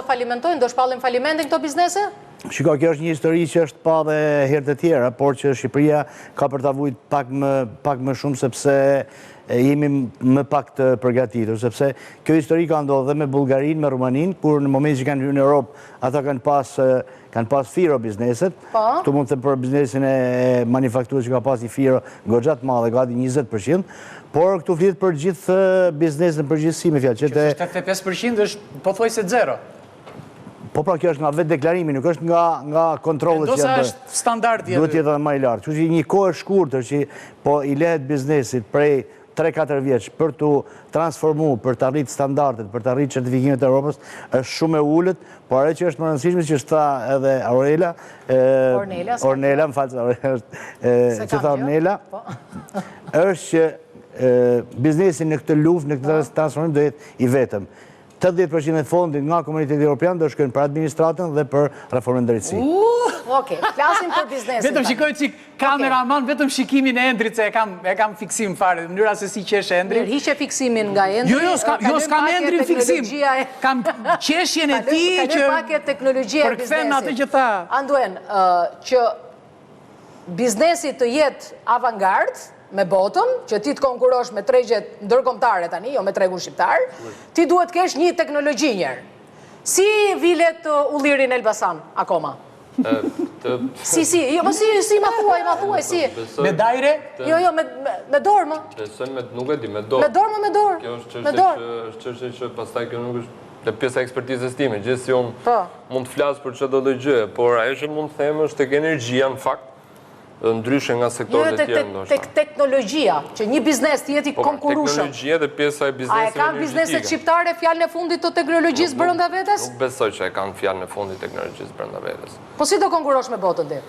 falimentojnë, do shpallin falimentin këto biznese? Shiko, kjo është një histori që është pa dhe herë të tjera, por që Shqipëria ka për ta vujt pak më shumë sepse jemi më pak të përgatitur, sepse kjo histori ka ndodhur dhe me Bullgarinë, me Rumaninë, kur në moment që kanë hyrë në Europë, ata kanë pas Firo bizneset. Këtu mund të për biznesin e manufakturës që ka pas i Firo goxha të madhe, gati 20%, por këtu flitet për gjithë biznesin në përgjithësi me fjalë. Që 85% është pothuajse zero. Po pra kjo është nga vetë deklarimi, nuk është nga kontrollet që janë. Është standardi. Duhet jetë edhe më i lartë. Kështu që një kohë e shkurtër që po i lehet biznesit prej 3-4 vjeç për të transformuar, për të arritur standardet, për të arritur certifikimet e Europës, është shumë e ulët, por ajo që është më rëndësishme që tha edhe Ornela, më falë, që tha Ornela, është që biznesin në këtë luftë, në këtë transformim do jetë i vetëm. 80% e fondit nga Komuniteti Evropian do shkojnë për administratën dhe për reformën drejtësi. Okej, flasim për biznesin. Vetëm shikoj çik kameraman, vetëm shikimin e Endrit se e kam fiksim fare, në mënyra se si qesh Endri. Hiqe fiksimin nga Endri. Jo, s'kam Endrin fiksim. Kam qeshjen e tij që pak e teknologjia e biznesit. Përkthem atë që tha. Anduen, që biznesi të jetë avangard me botën, që ti të konkurosh me tregjet ndërkombëtare tani, jo me tregun shqiptar, ti duhet kesh një teknologji njerë. Si vilet Ullirin Elbasan, akoma? Si, ma thuaj, si. Me dajre? Jo, me dorë, ma. Nuk e di, me dorë. Me dorë, ma, me dorë. Kjo është çështje që pastaj kjo nuk është të pjesa e ekspertizës time, gjithsesi unë mund të flas për çdo lloj gjë, por ajo që mund të them është tek energjia në fakt, ndryshe nga sektorët e tjerë ndoshta. Tek teknologjia, që një biznes të jeti konkurrueshëm. Teknologjia dhe pjesa e biznesit energjetik. A e kanë bizneset shqiptare fjalën e fundit të teknologjisë brenda vetes? Nuk besoj që e kanë fjalën e fundit të teknologjisë brenda vetes. Po si do konkurrosh me botën ti?